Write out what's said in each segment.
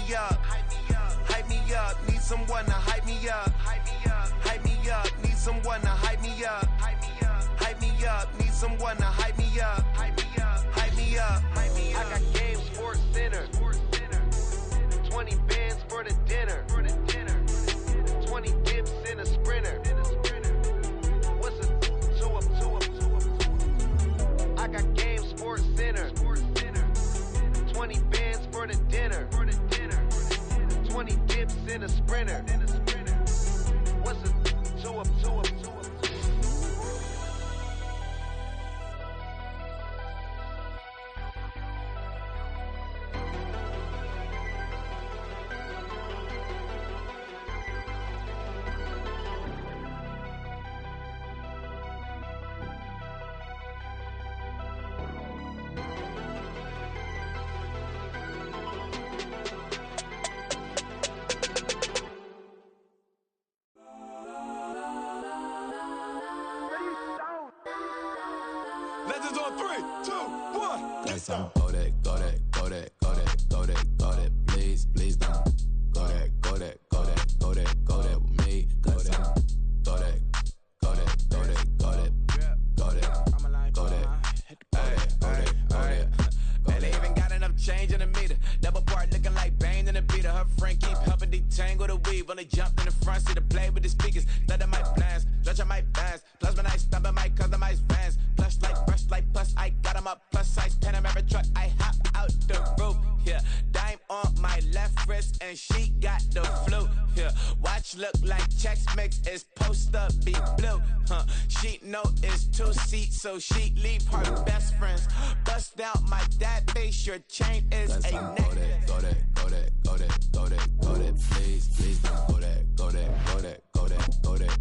me up. Hype me up. Need someone to hype me up. Hype me up. Need someone to hype me up. Hype me up. Need someone to hype me up. Hype me up. I got Game Sports Center. 20 bands for the dinner. 20 dips in a sprinter. What's a 2 up? I got Game Sports Center. 20 bands for the dinner. 20 dips in a sprinter. What's a 2 up? Legends on 3, 2, 1. Let's go. Go that, please don't. Go that with me. Go that. Man, they even got enough change in the meter. Double part looking like Bane in the beater. Her friend keep helping detangle the weave. Only jumped in the front seat to play with the speakers. Let might blast, stretch I might pass. Plus when I stop, I might customize vans. Plush like brush like plus, I got them up. Plus size Panamera truck, I hop out the roof. Yeah, dime on my left wrist and she got the flu. Yeah, watch look like Chex Mix is post up be blue. She know it's 2 seats, so she leave her best friends. Bust out my dad face, your chain is a necklace. Go that, please don't.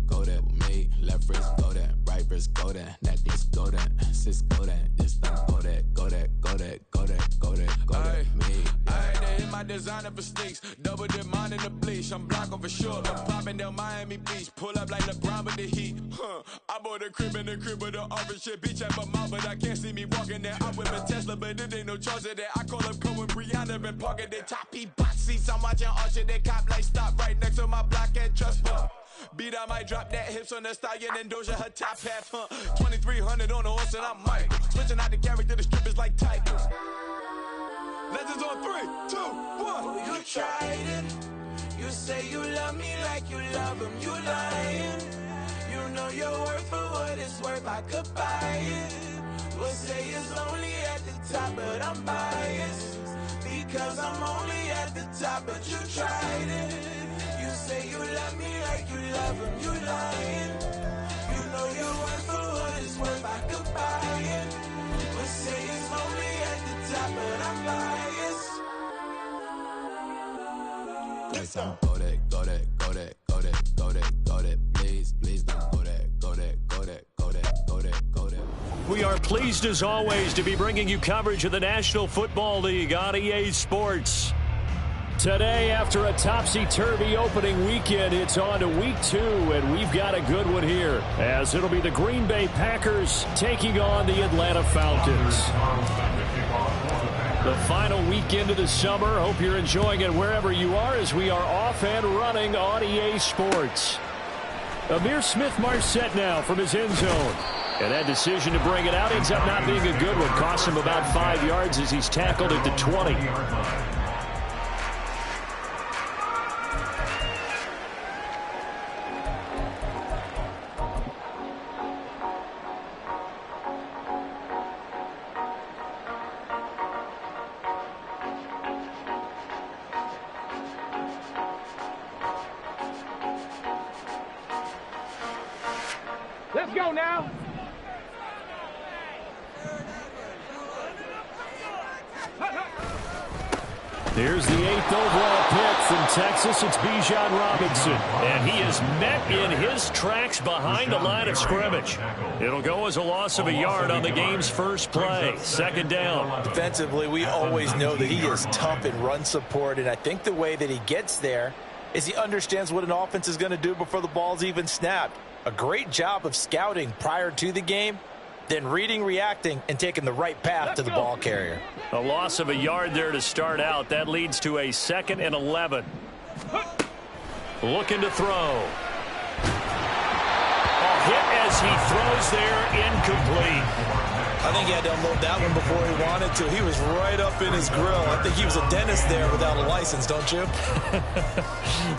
Go that with me. Left wrist, go that, right wrist, go that, necklace, go that, sis, go that, just don't go that, me. Alright, they hit my designer for sneaks. Double dip mine in the bleach. I'm blocking for sure. I'm popping down Miami Beach. Pull up like LeBron with the heat. I bought a crib in the crib with the orange shit. Beach at my mouth, but I can't see me walking there. I'm with a Tesla, but it ain't no charge of that. I call up Cohen, Brianna, been parking their top box seats. I'm watching Archer, they cop like stop right next to my block at Trust Fund. Beat, I might drop that hips on the stallion and Doja her top half. 2300 on the horse and I'm Michael. Switching out the character, the strippers like titles. Legends on 3, 2, 1. You tried it. You say you love me like you love him. You lying. You know your worth for what it's worth. I could buy it. We'll say it's only at the top, but I'm biased because I'm only at the top. But you tried it. You say you love me like you love him. You lying. You know your worth for what it's worth. I could buy it. We'll say it's only at the top, but I'm biased. Go that, please don't. Go that. We are pleased as always to be bringing you coverage of the National Football League on EA Sports. Today, after a topsy-turvy opening weekend, it's on to week 2, and we've got a good one here, as it'll be the Green Bay Packers taking on the Atlanta Falcons. The final weekend of the summer. Hope you're enjoying it wherever you are, as we are off and running on EA Sports. Amir Smith-Marset now from his end zone. And that decision to bring it out ends up not being a good one. Cost him about 5 yards as he's tackled at the 20. Let's go now. There's the 8th overall pick from Texas. It's Bijan Robinson. And he is met in his tracks behind the line of scrimmage. It'll go as a loss of a yard on the game's first play. 2nd down. Defensively, we always know that he is tough in run support. And I think the way that he gets there is he understands what an offense is going to do before the ball's even snapped. A great job of scouting prior to the game. then reading, reacting, and taking the right path to the ball carrier. A loss of a yard there to start out. That leads to a 2nd and 11. Looking to throw. Hit as he throws there, incomplete. I think he had to unload that one before he wanted to. He was right up in his grill. I think he was a dentist there without a license, don't you?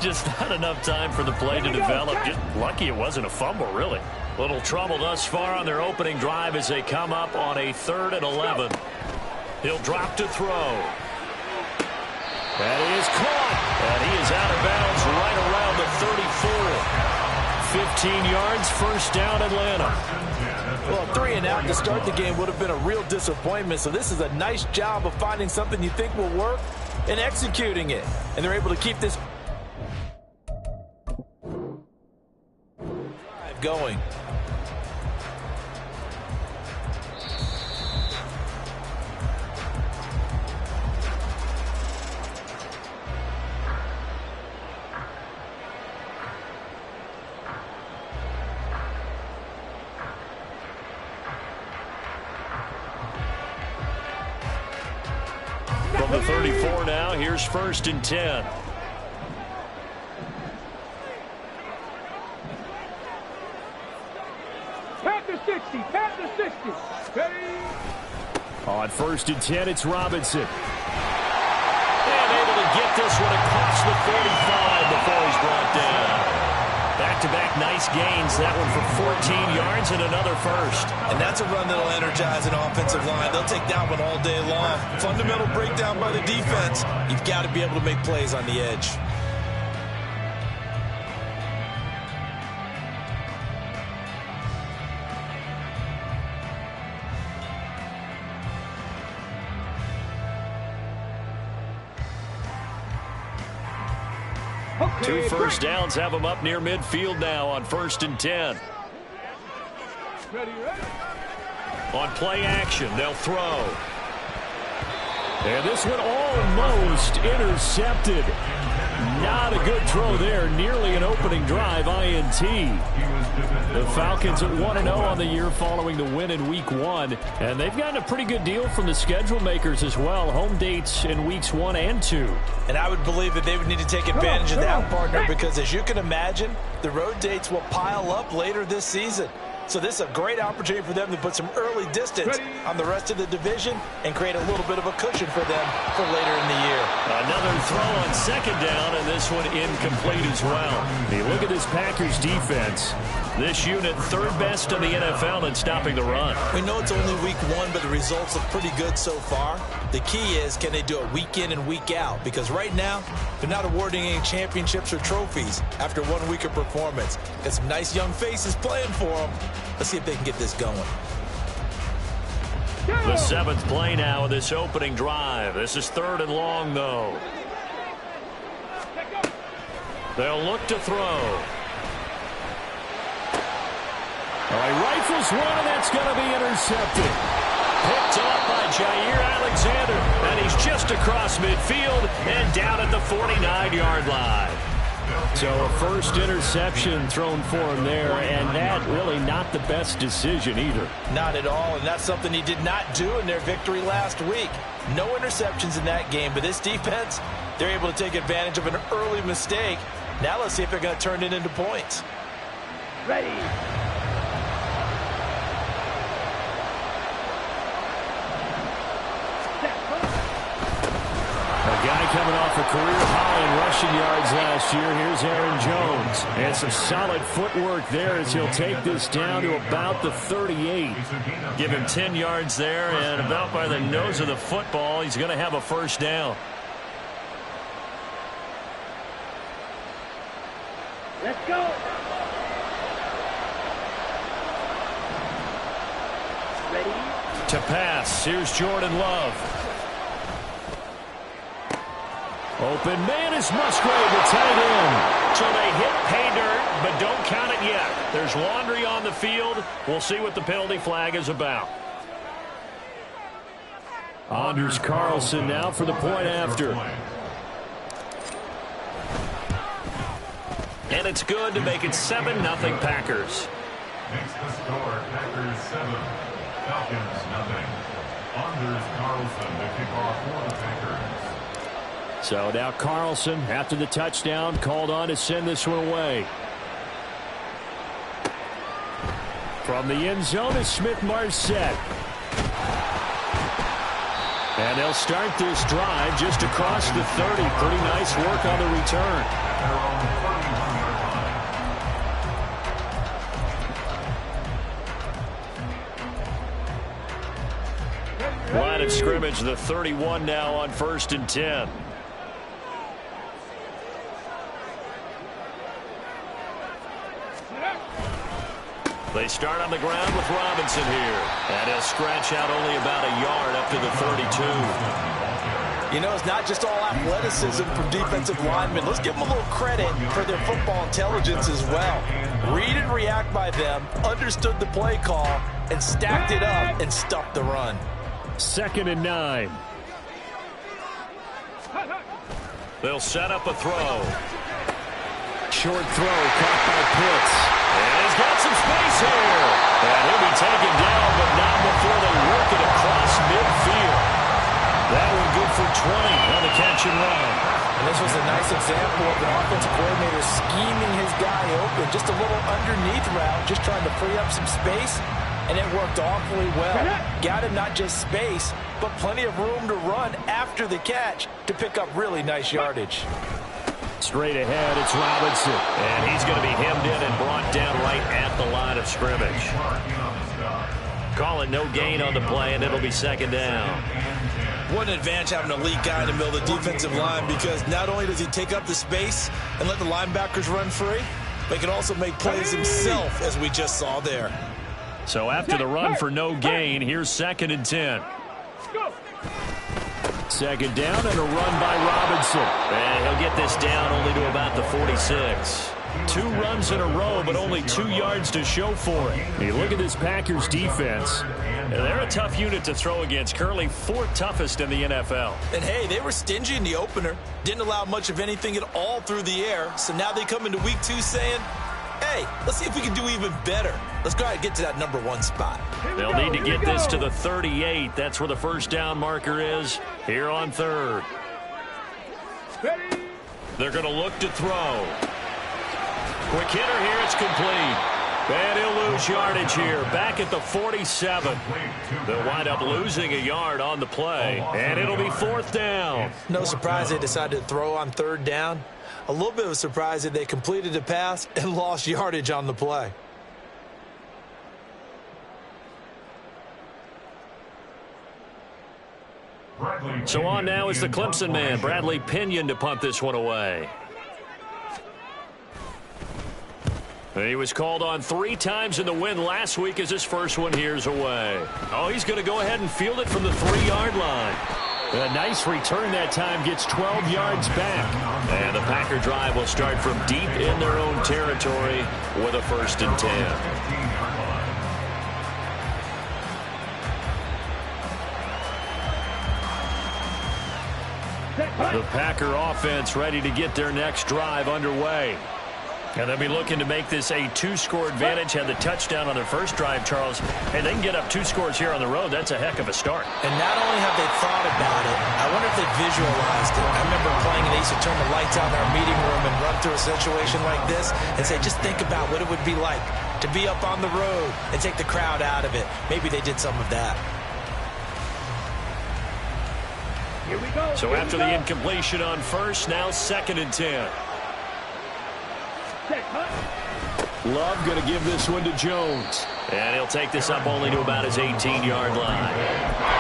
Just not enough time for the play to develop. Just lucky it wasn't a fumble, really. Little trouble thus far on their opening drive as they come up on a 3rd and 11. He'll drop to throw. That is caught. And he is out of bounds right around the 34. 15 yards, first down, Atlanta. Well, 3 and out to start the game would have been a real disappointment. So this is a nice job of finding something you think will work and executing it. And they're able to keep this drive going. From the 34 now, here's 1st and 10. Pat the 60, pat the 60. Ready? On 1st and 10, it's Robinson. And able to get this one across the 45 before he's brought down. Back-to-back nice gains. That one for 14 yards and another first. And that's a run that'll energize an offensive line. They'll take that one all day long. Fundamental breakdown by the defense. You've got to be able to make plays on the edge. Two first downs have them up near midfield now on 1st and 10. On play action, they'll throw. And this one almost intercepted. Not a good throw there. Nearly an opening drive, INT. The Falcons at 1-0 on the year following the win in Week 1. And they've gotten a pretty good deal from the schedule makers as well. Home dates in Weeks 1 and 2. And I would believe that they would need to take advantage of that, partner, because as you can imagine, the road dates will pile up later this season. So this is a great opportunity for them to put some early distance on the rest of the division and create a little bit of a cushion for them for later in the year. Another throw on 2nd down, and this one incomplete as well. Hey, look at this Packers defense. This unit 3rd best in the NFL in stopping the run. We know it's only Week 1, but the results look pretty good so far. The key is, can they do it week in and week out? Because right now, they're not awarding any championships or trophies after 1 week of performance. Got some nice young faces playing for them. Let's see if they can get this going. The 7th play now of this opening drive. This is 3rd and long, though. They'll look to throw. All right, rifles one, and that's going to be intercepted. Picked up by Jair Alexander, and he's just across midfield and down at the 49-yard line. So a first interception thrown for him there, and that really not the best decision either. Not at all, and that's something he did not do in their victory last week. No interceptions in that game, but this defense, they're able to take advantage of an early mistake. Now let's see if they're going to turn it into points. Ready. Guy coming off a career high in rushing yards last year. Here's Aaron Jones. And some solid footwork there as he'll take this down to about the 38. Give him 10 yards there, and about by the nose of the football, he's going to have a first down. Let's go. Ready. To pass, here's Jordan Love. Open man is Musgrave, the tight end. So they hit pay dirt, but don't count it yet. There's laundry on the field. We'll see what the penalty flag is about. Anders Carlson now for the point after. And it's good to make it 7-0 Packers. Makes the score Packers 7. Falcons, nothing. Anders Carlson to kick off for the Packers. So now Carlson, after the touchdown, called on to send this one away. From the end zone is Smith-Marset. And they'll start this drive just across the 30. Pretty nice work on the return. Line of scrimmage, the 31 now on 1st and 10. They start on the ground with Robinson here. And he'll scratch out only about a yard up to the 32. You know, it's not just all athleticism from defensive linemen. Let's give them a little credit for their football intelligence as well. Read and react by them, understood the play call, and stacked it up and stuffed the run. 2nd and 9. They'll set up a throw. Short throw caught by Pitts. And he's got some space here. And he'll be taken down, but not before they work it across midfield. That one good for 20 on the catch and run. And this was a nice example of an offensive coordinator scheming his guy open. Just a little underneath route, just trying to free up some space. And it worked awfully well. Got him not just space, but plenty of room to run after the catch to pick up really nice yardage. Straight ahead, it's Robinson. And he's going to be hemmed in and brought down right at the line of scrimmage. Call it no gain on the play, and it'll be 2nd down. What an advantage having an elite guy in the middle of the defensive line, because not only does he take up the space and let the linebackers run free, but he can also make plays himself, as we just saw there. So after the run for no gain, here's 2nd and 10. 2nd down and a run by Robinson. And he'll get this down only to about the 46. 2 runs in a row, but only 2 yards to show for it. Hey, look at this Packers defense. They're a tough unit to throw against. Currently 4th toughest in the NFL. And hey, they were stingy in the opener. Didn't allow much of anything at all through the air. So now they come into week 2 saying, hey, let's see if we can do even better. Let's go ahead and get to that number 1 spot. They'll need to get this to the 38. That's where the 1st down marker is here on 3rd. They're going to look to throw. Quick hitter here. It's complete. And he'll lose yardage here. Back at the 47. They'll wind up losing a yard on the play. And it'll be 4th down. No surprise they decided to throw on 3rd down. A little bit of a surprise that they completed the pass and lost yardage on the play. So on now is the Clemson man, Bradley Pinion, to punt this one away. He was called on 3 times in the win last week as his first one here's away. Oh, he's going to go ahead and field it from the 3-yard line. A nice return that time, gets 12 yards back. And the Packer drive will start from deep in their own territory with a 1st and 10. The Packer offense ready to get their next drive underway. And they'll be looking to make this a 2-score advantage. Had the touchdown on their first drive, Charles. Hey, they can get up 2 scores here on the road. That's a heck of a start. And not only have they thought about it, I wonder if they visualized it. I remember playing, and they used to turn the lights out in our meeting room and run through a situation like this and say, just think about what it would be like to be up on the road and take the crowd out of it. Maybe they did some of that. Here we go. So after the incompletion on 1st, now 2nd and 10. Love going to give this one to Jones. And he'll take this up only to about his 18-yard line.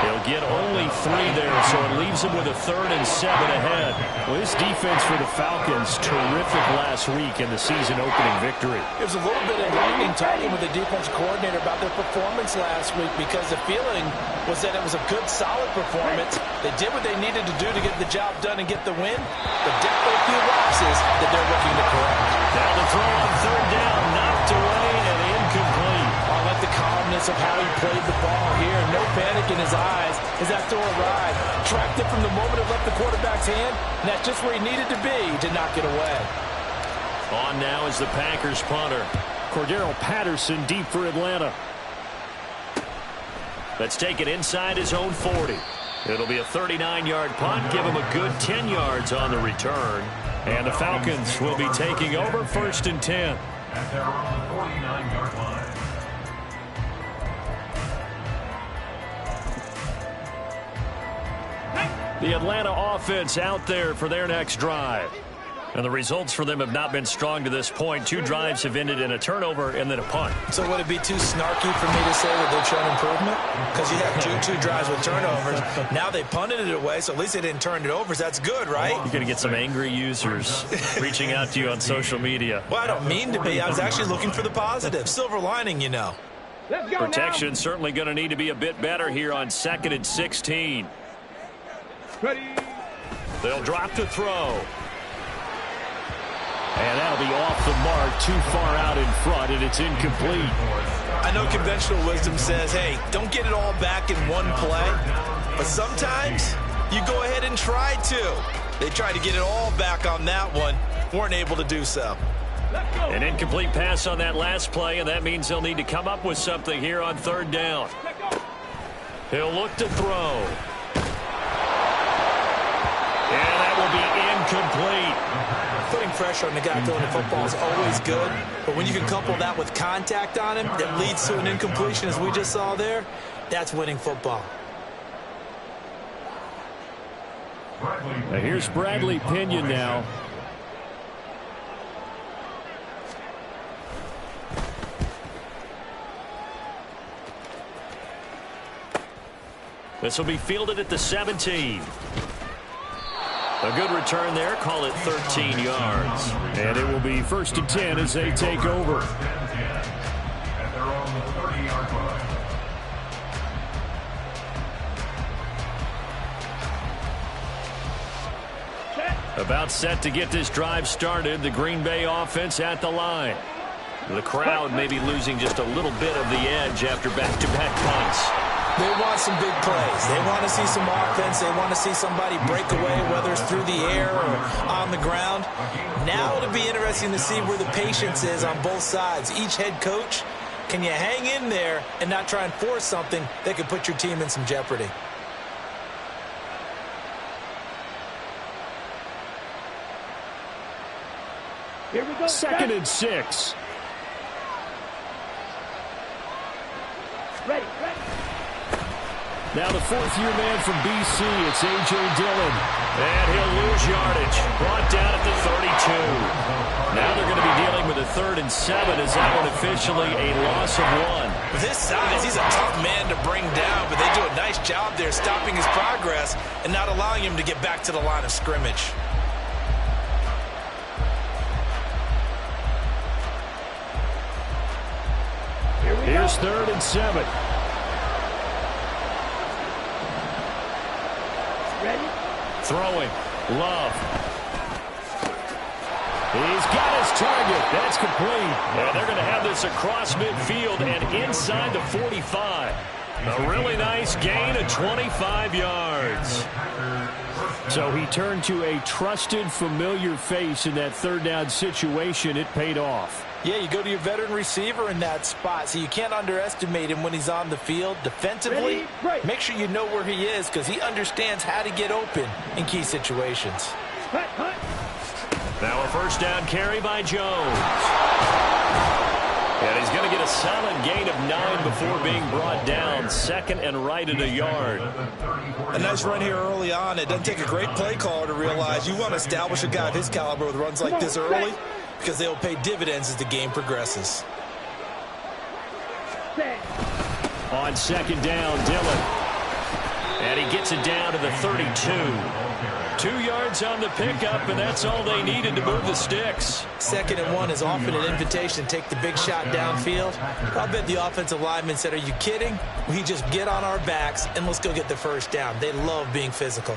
He'll get only 3 there, so it leaves him with a 3rd and 7 ahead. Well, this defense for the Falcons, terrific last week in the season-opening victory. It was a little bit enlightening talking with the defensive coordinator about their performance last week, because the feeling was that it was a good, solid performance. They did what they needed to do to get the job done and get the win, but definitely a few lapses that they're looking to correct. Now the throw on 3rd down, knocked away and incomplete. I like the calmness of how he played the ball here. No panic in his eyes as that throw arrived. Tracked it from the moment it left the quarterback's hand, and that's just where he needed to be to knock it away. On now is the Packers punter. Cordero Patterson deep for Atlanta. That's taken inside his own 40. It'll be a 39-yard punt, give him a good 10 yards on the return. And the Falcons will be taking over 1st and 10. At their own 49-yard line. The Atlanta offense out there for their next drive. And the results for them have not been strong to this point. 2 drives have ended in a turnover and then a punt. So would it be too snarky for me to say that they've shown improvement? Because you have two drives with turnovers. Now they punted it away, so at least they didn't turn it over. So that's good, right? You're going to get some angry users reaching out to you on social media. Well, I don't mean to be. I was actually looking for the positive. Silver lining, you know. Protection certainly going to need to be a bit better here on 2nd and 16. Ready. They'll drop to throw. And that'll be off the mark, too far out in front, and it's incomplete. I know conventional wisdom says, hey, don't get it all back in one play. But sometimes you go ahead and try to. They tried to get it all back on that one. Weren't able to do so. An incomplete pass on that last play, and that means they'll need to come up with something here on 3rd down. He'll look to throw. And that will be incomplete. Putting pressure on the guy throwing the football is always good, but when you can couple that with contact on him that leads to an incompletion, as we just saw there, that's winning football. Now here's Bradley Pinion now. This will be fielded at the 17. A good return there. Call it 13 yards. And it will be 1st and 10 as they take over. At their own 30-yard line. About set to get this drive started. The Green Bay offense at the line. The crowd may be losing just a little bit of the edge after back-to-back punts. They want some big plays. They want to see some offense. They want to see somebody break away, whether it's through the air or on the ground. Now it'll be interesting to see where the patience is on both sides. Each head coach, can you hang in there and not try and force something that could put your team in some jeopardy? Here we go. 2nd and 6. Ready. Now the 4th-year man from BC, it's A.J. Dillon. And he'll lose yardage. Brought down at the 32. Now they're going to be dealing with a 3rd and 7 as that one officially a loss of 1. With his size, he's a tough man to bring down, but they do a nice job there stopping his progress and not allowing him to get back to the line of scrimmage. Here's 3rd and 7. Throwing. Love. He's got his target. That's complete. And they're going to have this across midfield and inside the 45. A really nice gain of 25 yards. So he turned to a trusted, familiar face in that 3rd down situation. It paid off. Yeah, you go to your veteran receiver in that spot, so you can't underestimate him when he's on the field. Defensively, make sure you know where he is because he understands how to get open in key situations. Now a 1st down carry by Jones. And he's going to get a solid gain of 9 before being brought down. 2nd and right at a yard. A nice run here early on. It doesn't take a great play caller to realize you want to establish a guy of his caliber with runs like this early, because they'll pay dividends as the game progresses. On 2nd down, Dillon. And he gets it down to the 32. 2 yards on the pickup, and that's all they needed to move the sticks. 2nd and 1 is often an invitation to take the big shot downfield. I'll bet the offensive lineman said, are you kidding? We just get on our backs and let's go get the 1st down. They love being physical.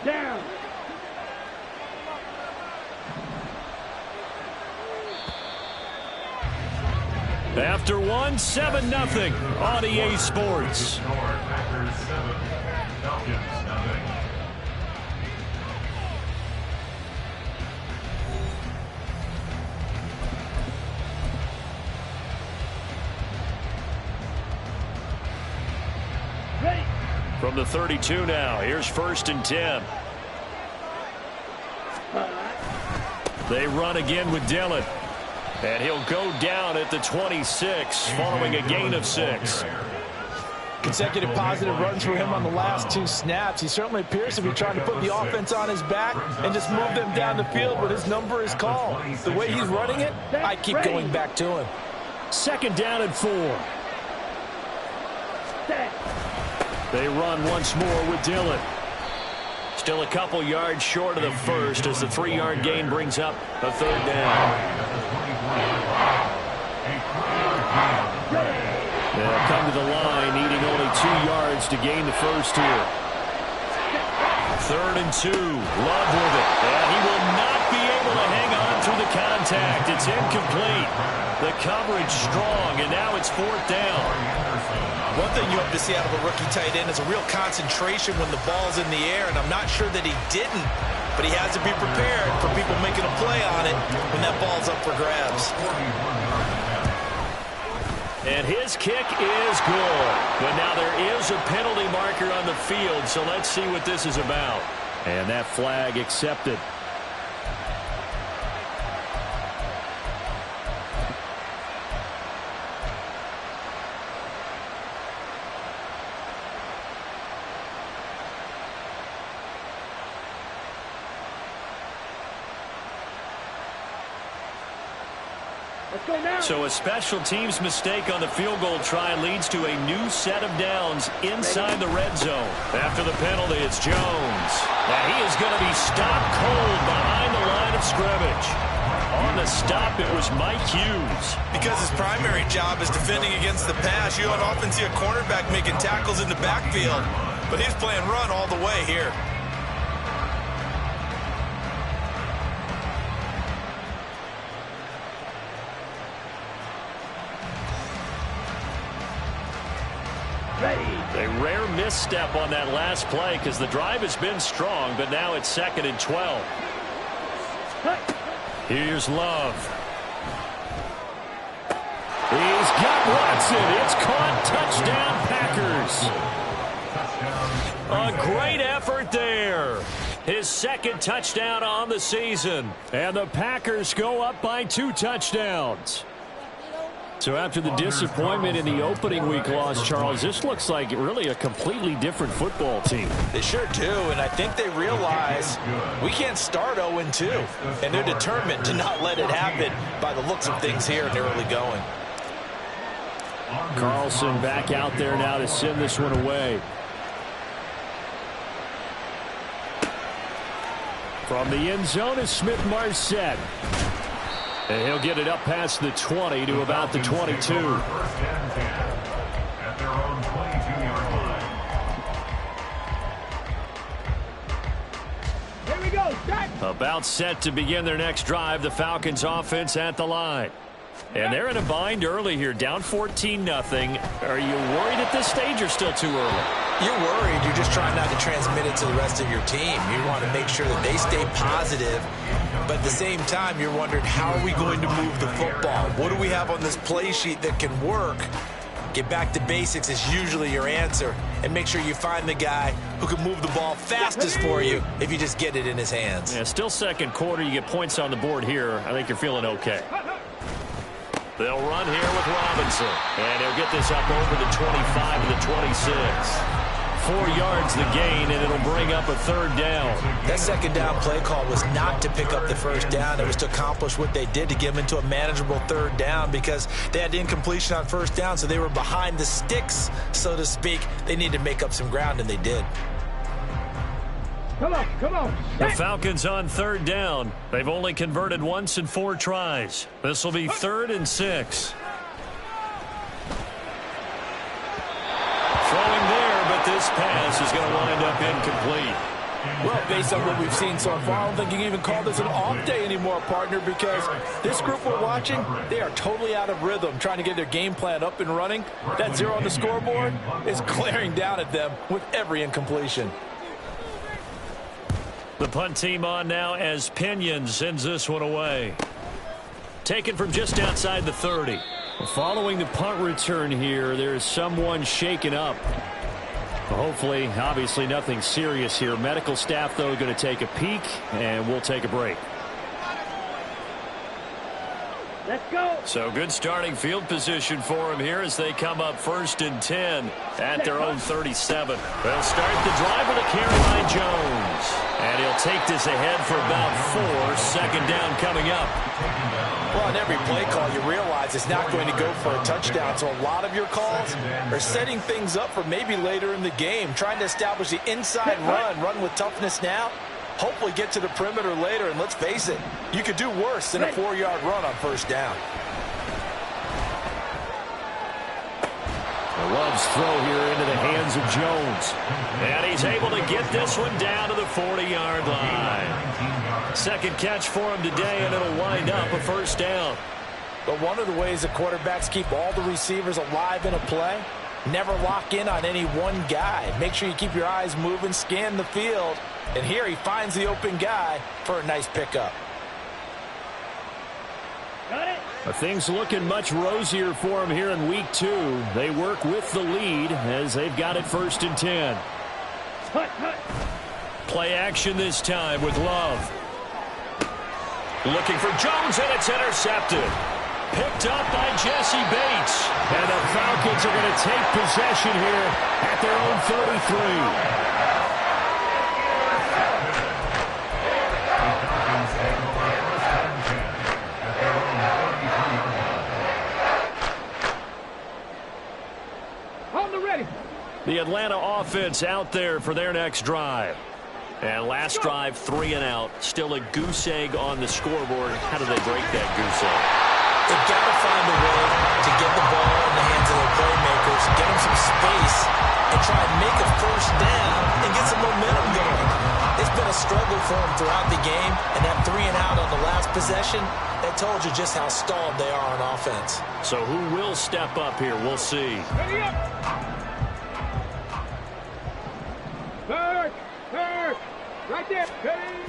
Down. After 1, 7-0 on EA Sports. Packers 7, Falcons nothing. from the 32 now. Here's 1st and 10. They run again with Dillon. And he'll go down at the 26 following a gain of 6. Consecutive positive runs for him on the last 2 snaps. He certainly appears to be trying to put the offense on his back and just move them down the field when his number is called. The way he's running it, I keep going back to him. 2nd down and 4. They run once more with Dillon. Still a couple yards short of the first as the 3-yard gain brings up a 3rd down. They'll come to the line, needing only 2 yards to gain the first here. 3rd and 2. Love with it. And he will not be able to hang on through the contact. It's incomplete. The coverage strong, and now it's 4th down. One thing you have to see out of a rookie tight end is a real concentration when the ball's in the air, and I'm not sure that he didn't, but he has to be prepared for people making a play on it when that ball's up for grabs. And his kick is good. But now there is a penalty marker on the field, so let's see what this is about. And that flag accepted. So a special teams mistake on the field goal try leads to a new set of downs inside the red zone. After the penalty, it's Jones. And he is going to be stopped cold behind the line of scrimmage. On the stop, it was Mike Hughes. Because his primary job is defending against the pass, you don't often see a cornerback making tackles in the backfield. But he's playing run all the way here. A rare misstep on that last play because the drive has been strong, but now it's 2nd and 12. Here's Love. He's got Watson. It's caught. Touchdown, Packers. A great effort there. His 2nd touchdown on the season. And the Packers go up by 2 touchdowns. So after the disappointment in the opening week loss, Charles, this looks like really a completely different football team. They sure do, and I think they realize we can't start 0-2, and they're determined to not let it happen by the looks of things here in the early going. Carlson back out there now to send this one away. From the end zone is Smith-Marset. And he'll get it up past the 20 to about the 22. At their own 22-yard line. Here we go, set. About set to begin their next drive. The Falcons offense at the line. And they're in a bind early here, down 14-0. Are you worried at this stage or still too early? You're worried. You're just trying not to transmit it to the rest of your team. You want to make sure that they stay positive. But at the same time, you're wondering, how are we going to move the football? What do we have on this play sheet that can work? Get back to basics is usually your answer. And make sure you find the guy who can move the ball fastest for you if you just get it in his hands. Yeah, still 2nd quarter. You get points on the board here. I think you're feeling okay. They'll run here with Robinson. And he'll get this up over the 25 to the 26. 4 yards the gain, and it'll bring up a 3rd down. That 2nd down play call was not to pick up the 1st down. It was to accomplish what they did to get them into a manageable 3rd down because they had incompletion on 1st down, so they were behind the sticks, so to speak. They needed to make up some ground, and they did. Come on, come on. The Falcons on 3rd down. They've only converted once in 4 tries. This will be 3rd and 6. Throwing there, but this pass is going to wind up incomplete. Well, based on what we've seen so far, I don't think you can even call this an off day anymore, partner, because this group we're watching, they are totally out of rhythm, trying to get their game plan up and running. That 0 on the scoreboard is glaring down at them with every incompletion. The punt team on now as Pinion sends this one away. Taken from just outside the 30. Following the punt return here, there's someone shaken up. Hopefully, obviously nothing serious here. Medical staff, though, going to take a peek, and we'll take a break. Let's go. So good starting field position for him here as they come up 1st and 10 at their own 37. They'll start the drive with a carry by Jones. And he'll take this ahead for about 4. Second down coming up. Well, on every play call, you realize it's not going to go for a touchdown. So a lot of your calls are setting things up for maybe later in the game, trying to establish the inside run with toughness now. Hopefully get to the perimeter later, and let's face it, you could do worse than a 4-yard run on 1st down. The Love's throw here into the hands of Jones. And he's able to get this one down to the 40-yard line. Second catch for him today, and it'll wind up a 1st down. But one of the ways the quarterbacks keep all the receivers alive in a play, never lock in on any one guy. Make sure you keep your eyes moving, scan the field. And here he finds the open guy for a nice pickup. Got it. Things looking much rosier for him here in week 2. They work with the lead as they've got it 1st and 10. Play action this time with Love. Looking for Jones, and it's intercepted. Picked up by Jesse Bates. And the Falcons are going to take possession here at their own 33. The Atlanta offense out there for their next drive. And last drive, 3 and out. Still a goose egg on the scoreboard. How do they break that goose egg? They've got to find a way to get the ball in the hands of their playmakers, get them some space, and try and make a 1st down and get some momentum going. It's been a struggle for them throughout the game, and that 3 and out on the last possession, that told you just how stalled they are on offense. So who will step up here? We'll see. Ready up. Third. Right there. Ready.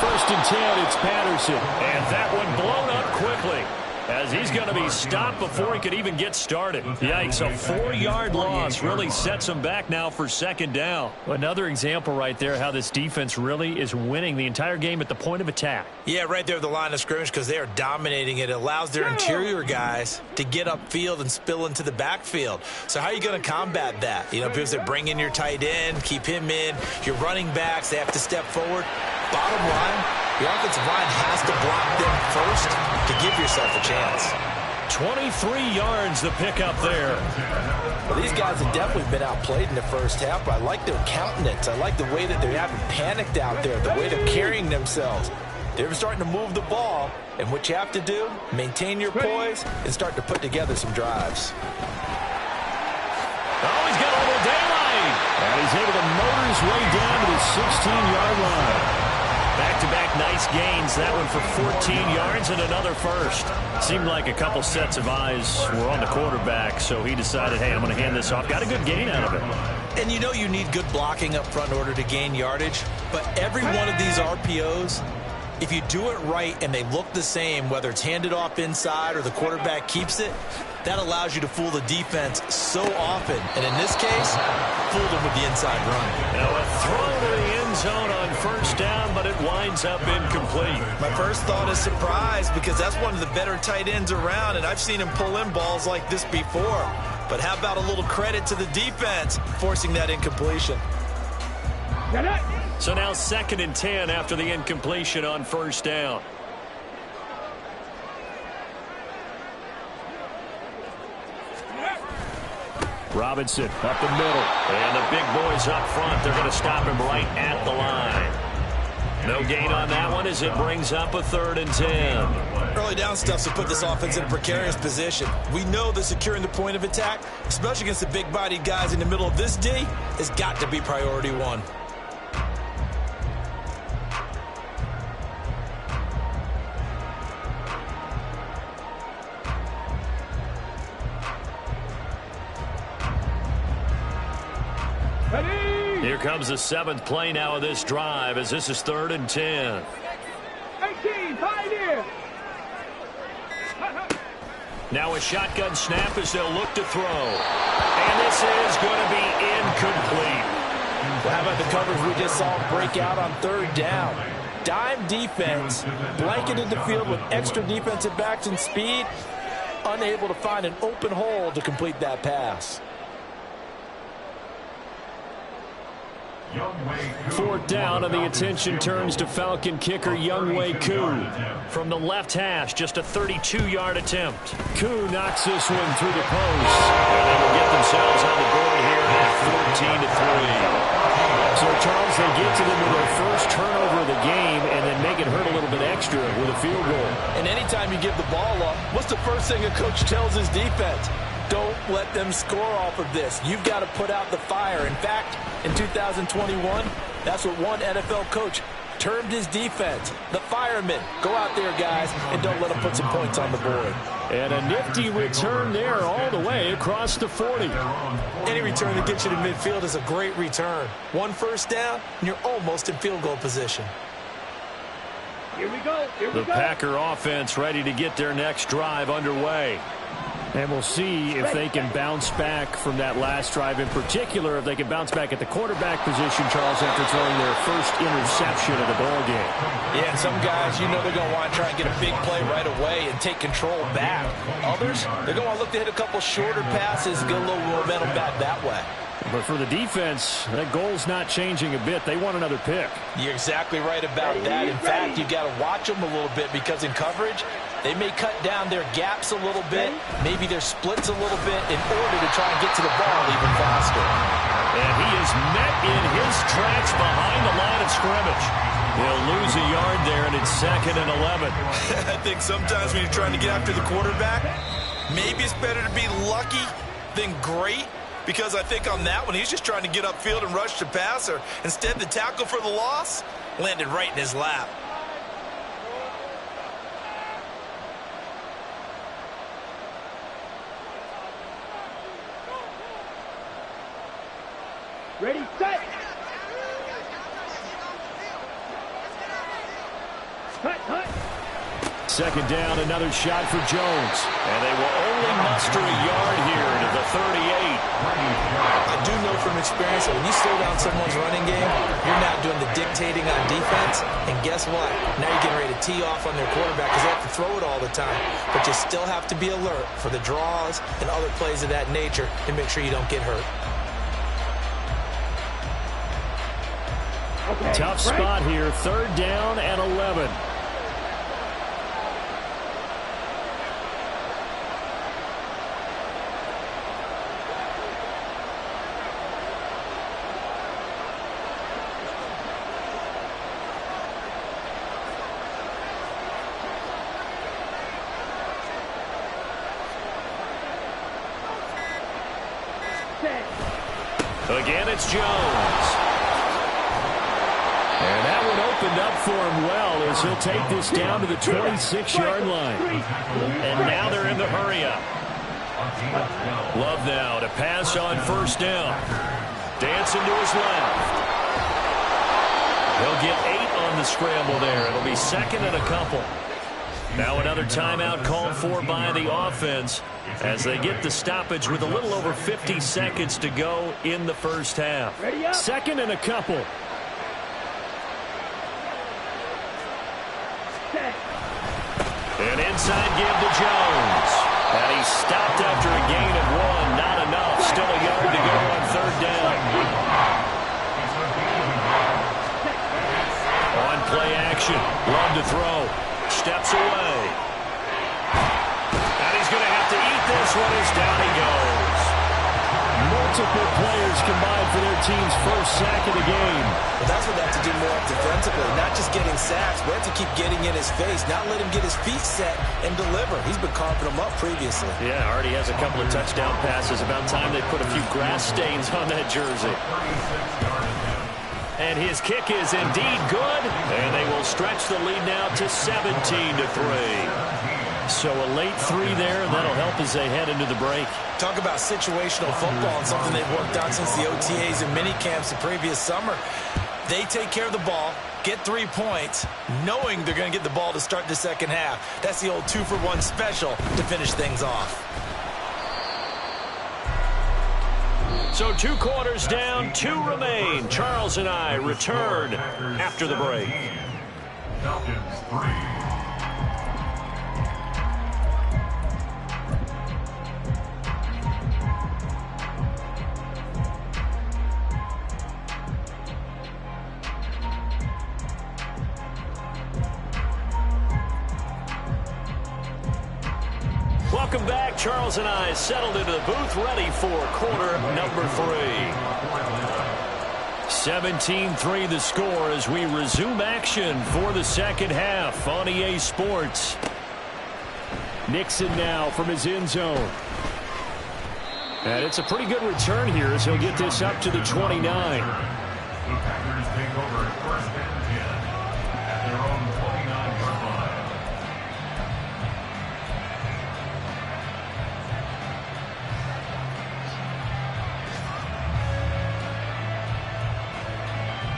1st and 10, it's Patterson. And that one blown up quickly as he's going to be stopped before he could even get started. Yikes, a 4-yard loss really sets him back now for 2nd down. Another example right there how this defense really is winning the entire game at the point of attack. Yeah, right there at the line of scrimmage because they are dominating it. It allows their interior guys to get upfield and spill into the backfield. So how are you going to combat that? You know, because they bring in your tight end, keep him in. Your running backs, they have to step forward. Bottom line, the offensive line has to block them first to give yourself a chance. 23 yards the pickup there. Well, these guys have definitely been outplayed in the 1st half, but I like their countenance. I like the way that they haven't panicked out there, the way they're carrying themselves. They're starting to move the ball, and what you have to do, maintain your poise and start to put together some drives. Oh, he's got a little daylight. And he's able to motor his way down to the 16-yard line. Back-to-back nice gains. That one for 14 yards and another 1st. Seemed like a couple sets of eyes were on the quarterback, so he decided, hey, I'm going to hand this off. Got a good gain out of it. And you know you need good blocking up front in order to gain yardage, but every one of these RPOs, if you do it right and they look the same, whether it's handed off inside or the quarterback keeps it, that allows you to fool the defense so often. And in this case, fooled them with the inside run. Now a throw to the end zone on 1st down, but it winds up incomplete. My first thought is surprise because that's one of the better tight ends around, and I've seen him pull in balls like this before. But how about a little credit to the defense forcing that incompletion? So now 2nd and 10 after the incompletion on 1st down. Robinson up the middle. And the big boys up front. They're going to stop him right at the line. No gain on that one as it brings up a 3rd and 10. Early down stuff to put this offense in a precarious position. We know that securing the point of attack, especially against the big-bodied guys in the middle of this D, has got to be priority 1. Here comes the 7th play now of this drive as this is 3rd and 10. 18, Pioneer. Now a shotgun snap as they'll look to throw. And this This is going to be incomplete. Well, how about the coverage we just saw break out on third down? Dime defense, blanketed the field with extra defensive backs and speed, unable to find an open hole to complete that pass. Fourth down, and the attention turns to Falcon kicker Younghoe Koo. From the left hash, just a 32-yard attempt. Koo knocks this one through the post, and they will get themselves on the board here at 14-3. So, Charles, they get to them with their first turnover of the game and then make it hurt a little bit extra with a field goal. And anytime you give the ball up, what's the first thing a coach tells his defense? Don't let them score off of this. You've got to put out the fire. In fact, in 2021, that's what one NFL coach termed his defense. The firemen. Go out there, guys, and don't let them put some points on the board. And a nifty return there all the way across the 40. Any return that gets you to midfield is a great return. One first down, and you're almost in field goal position. Here we go. The Packer offense ready to get their next drive underway. And we'll see if they can bounce back from that last drive, in particular, if they can bounce back at the quarterback position, Charles, after throwing their first interception of the ball game. Yeah, and some guys, you know they're going to want to try and get a big play right away and take control back. Others, they're going to want to look to hit a couple shorter passes and get a little momentum back that way. But for the defense, that goal's not changing a bit. They want another pick. You're exactly right about that. In fact, you've got to watch them a little bit because in coverage, they may cut down their gaps a little bit, maybe their splits a little bit in order to try and get to the ball even faster. And he is met in his tracks behind the line of scrimmage. He'll lose a yard there, and it's 2nd and 11. I think sometimes when you're trying to get after the quarterback, maybe it's better to be lucky than great. Because I think on that one, he's just trying to get upfield and rush the passer. Instead, the tackle for the loss landed right in his lap. Ready, set. Cut. 2nd down, another shot for Jones. And they will only muster a yard here to the 38. I do know from experience that when you slow down someone's running game, you're not doing the dictating on defense. And guess what? Now you're getting ready to tee off on their quarterback because they have to throw it all the time. But you still have to be alert for the draws and other plays of that nature to make sure you don't get hurt. Okay, tough spot here, 3rd down and 11. Again, it's Jones. And that one opened up for him well as he'll take this down to the 26-yard line. And now they're in the hurry-up. Love now to pass on 1st down. Dancing to his left. He'll get 8 on the scramble there. It'll be 2nd and a couple. Now another timeout called for by the offense as they get the stoppage with a little over 50 seconds to go in the first half. 2nd and a couple. An inside give to Jones. And he stopped after a gain of 1. Not enough. Still a yard to go on 3rd down. On play action. Love to throw. Steps away. And he's going to have to eat this one as down he goes. Multiple players combined for their team's first sack of the game. Well, that's what they have to do more defensively, not just getting sacks. We have to keep getting in his face, not let him get his feet set and deliver. He's been carving them up previously. Yeah, already has a couple of touchdown passes. About time they put a few grass stains on that jersey. And his kick is indeed good. And they will stretch the lead now to 17-3. So a late 3 there, and that'll help as they head into the break. Talk about situational football and something they've worked on since the OTAs and mini camps the previous summer. They take care of the ball, get 3 points, knowing they're going to get the ball to start the second half. That's the old 2-for-1 special to finish things off. So 2 quarters down, 2 remain. Charles and I return after the break. Falcons 3. Welcome back. Charles and I settled into the booth, ready for quarter number 3. 17-3 the score as we resume action for the second half on EA Sports. Nixon now from his end zone. And it's a pretty good return here as he'll get this up to the 29. The Packers take over at first and 10 at their own 29-yard line.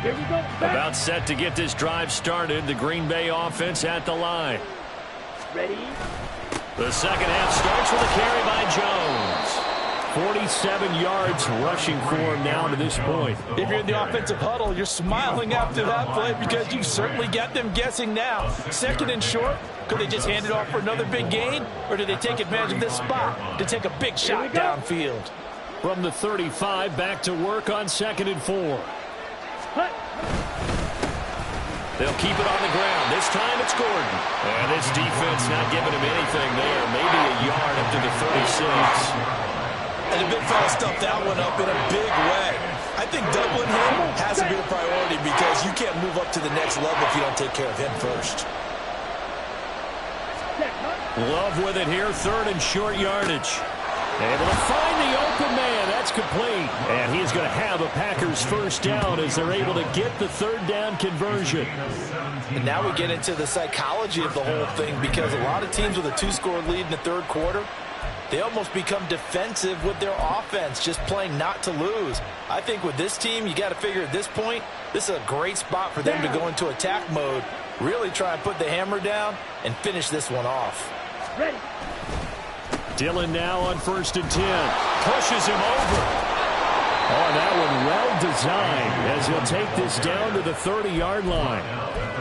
Here we go. About set to get this drive started. The Green Bay offense at the line. Ready? The second half starts with a carry by Jones. 47 yards rushing for him now to this point. If you're in the offensive huddle, you're smiling after that play because you've certainly got them guessing now. Second and short, could they just hand it off for another big gain? Or did they take advantage of this spot to take a big shot downfield? From the 35, back to work on 2nd and 4. They'll keep it on the ground. This time it's Gordon. And this defense not giving him anything there. Maybe a yard up to the 36. And the big fella stuffed that one up in a big way. I think doubling him has to be a priority because you can't move up to the next level if you don't take care of him first. Love with it here. 3rd and short yardage. Able to find the open man. That's complete. And he's going to have a Packers first down as they're able to get the 3rd down conversion. And now we get into the psychology of the whole thing because a lot of teams with a 2-score lead in the 3rd quarter, they almost become defensive with their offense, just playing not to lose. I think with this team, you got to figure at this point, this is a great spot for them to go into attack mode, really try and put the hammer down and finish this one off. Ready. Dillon now on 1st and 10. Pushes him over. Oh, that one well designed as he'll take this down to the 30-yard line.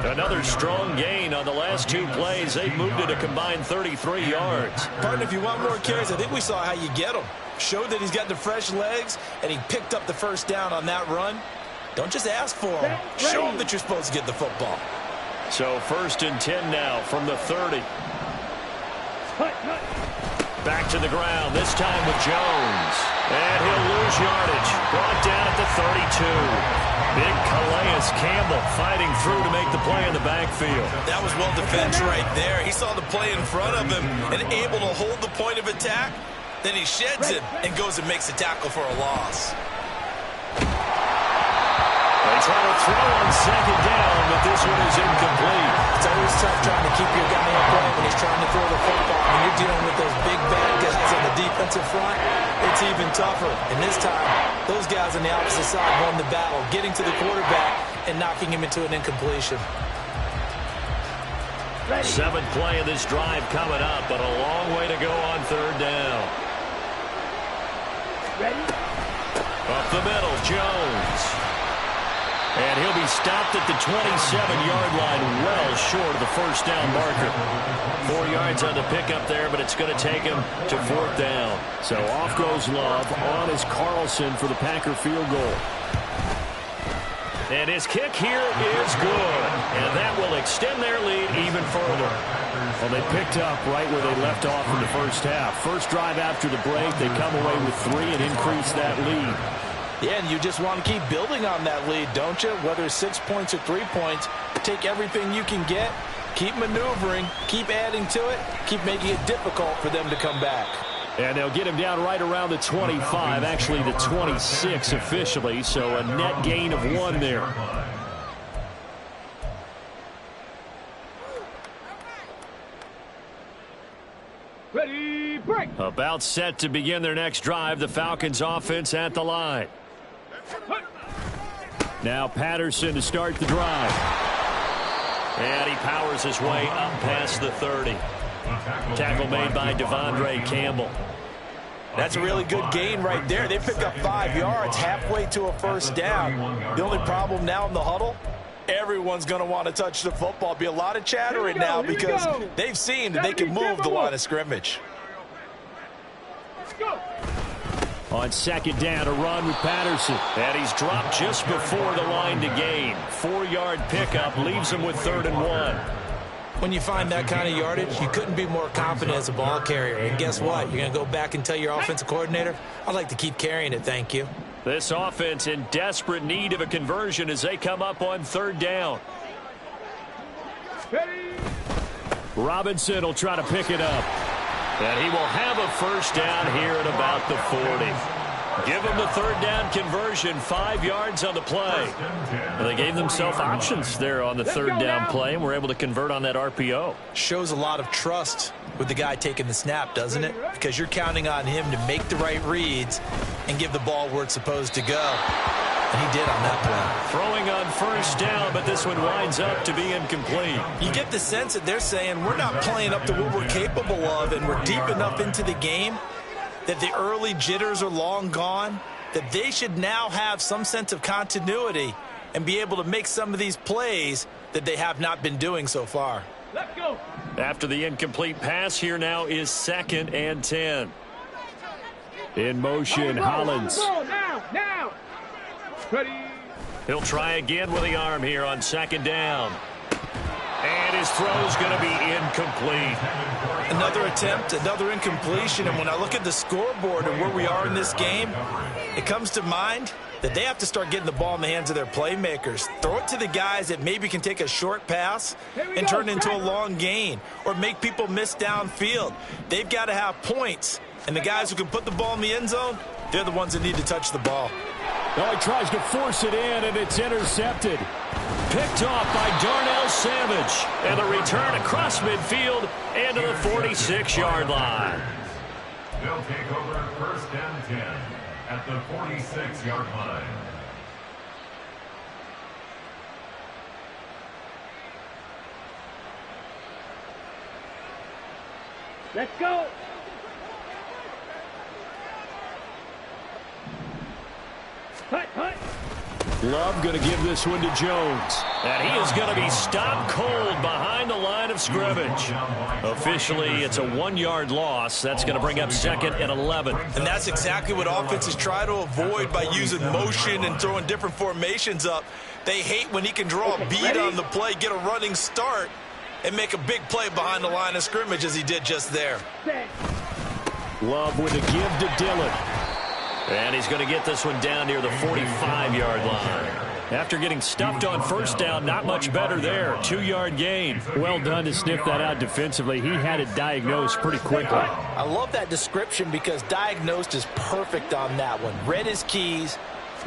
Another strong gain on the last 2 plays. They've moved it a combined 33 yards. Partner, if you want more carries, I think we saw how you get him. Showed that he's got the fresh legs, and he picked up the first down on that run. Don't just ask for him. Show him that you're supposed to get the football. So 1st and 10 now from the 30. Back to the ground, this time with Jones. And he'll lose yardage. Brought down at the 32. Big Calais Campbell fighting through to make the play in the backfield. That was well defense right there. He saw the play in front of him and able to hold the point of attack. Then he sheds it and goes and makes a tackle for a loss. They try to throw on 2nd down, but this one is incomplete. It's always tough trying to keep your guy in play when he's trying to throw the football. When you're dealing with those big bad guys on the defensive front, it's even tougher. And this time, those guys on the opposite side won the battle, getting to the quarterback and knocking him into an incompletion. 7th play of this drive coming up, but a long way to go on 3rd down. Ready? Up the middle, Jones. And he'll be stopped at the 27-yard line, well short of the first down marker. 4 yards on the pickup there, but it's going to take him to 4th down. So off goes Love. On is Carlson for the Packer field goal. And his kick here is good. And that will extend their lead even further. Well, they picked up right where they left off in the first half. First drive after the break, they come away with 3 and increase that lead. Yeah, and you just want to keep building on that lead, don't you? Whether it's 6 points or 3 points, take everything you can get, keep maneuvering, keep adding to it, keep making it difficult for them to come back. And they'll get him down right around the 25, actually the 26 officially, so a net gain of 1 there. Ready, break. About set to begin their next drive, the Falcons offense at the line. Now Patterson to start the drive. And he powers his way up past the 30. Tackle made by Devondre Campbell. That's a really good gain right there. They pick up 5 yards halfway to a first down. The only problem now in the huddle, everyone's going to want to touch the football. Be a lot of chattering now because they've seen that they can move the line of scrimmage. Let's go. On second down, a run with Patterson. And he's dropped just before the line to gain. 4-yard pickup leaves him with 3rd and 1. When you find that kind of yardage, you couldn't be more confident as a ball carrier. And guess what? You're going to go back and tell your offensive coordinator, I'd like to keep carrying it, thank you. This offense in desperate need of a conversion as they come up on 3rd down. Robinson will try to pick it up. And he will have a first down here at about the 40. Give them the 3rd down conversion, 5 yards on the play. Well, they gave themselves options there on the 3rd down play and were able to convert on that RPO. Shows a lot of trust with the guy taking the snap, doesn't it? Because you're counting on him to make the right reads and give the ball where it's supposed to go. And he did on that play. Throwing on first down, but this one winds up to be incomplete. You get the sense that they're saying we're not playing up to what we're capable of, and we're deep enough into the game that the early jitters are long gone, that they should now have some sense of continuity and be able to make some of these plays that they have not been doing so far. Let's go. After the incomplete pass, here now is 2nd and 10. In motion, Hollins. Now. Ready. He'll try again with the arm here on 2nd down. And his throw's going to be incomplete. Another attempt, another incompletion, and when I look at the scoreboard and where we are in this game, it comes to mind that they have to start getting the ball in the hands of their playmakers. Throw it to the guys that maybe can take a short pass and turn it into a long gain or make people miss downfield. They've got to have points, and the guys who can put the ball in the end zone, they're the ones that need to touch the ball. Oh, he tries to force it in, and it's intercepted. Picked off by Darnell Savage. And the return across midfield and to the 46-yard line. They'll take over 1st and 10 at the 46-yard line. Let's go. Hut. Love going to give this one to Jones. And he is going to be stopped cold behind the line of scrimmage. Officially, it's a 1-yard loss. That's going to bring up 2nd and 11. And that's exactly what offenses try to avoid by using motion and throwing different formations up. They hate when he can draw a beat on the play, get a running start, and make a big play behind the line of scrimmage as he did just there. Love with a give to Dillon. And he's going to get this one down near the 45-yard line. After getting stuffed on first down, not much better there. 2-yard gain. Well done to sniff that out defensively. He had it diagnosed pretty quickly. I love that description because diagnosed is perfect on that one. Read his keys,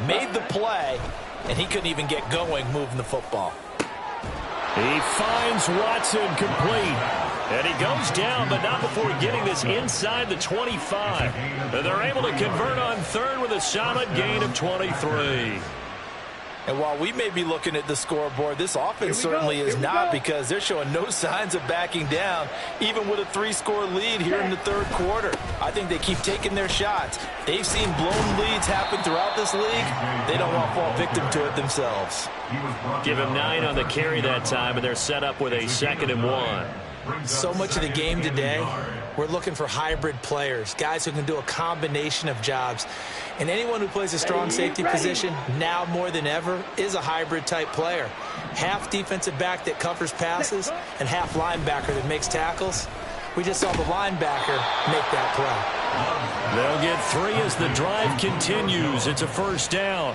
made the play, and he couldn't even get going moving the football. He finds Watson complete. And he goes down, but not before getting this inside the 25. And they're able to convert on 3rd with a solid gain of 23. And while we may be looking at the scoreboard, this offense certainly is not, because they're showing no signs of backing down, even with a 3-score lead here in the 3rd quarter. I think they keep taking their shots. They've seen blown leads happen throughout this league. They don't want to fall victim to it themselves. Give him 9 on the carry that time, and they're set up with a 2nd and 1. So much of the game today, we're looking for hybrid players, guys who can do a combination of jobs. And anyone who plays a strong safety position, now more than ever, is a hybrid-type player. Half defensive back that covers passes and half linebacker that makes tackles. We just saw the linebacker make that play. They'll get 3 as the drive continues. It's a first down.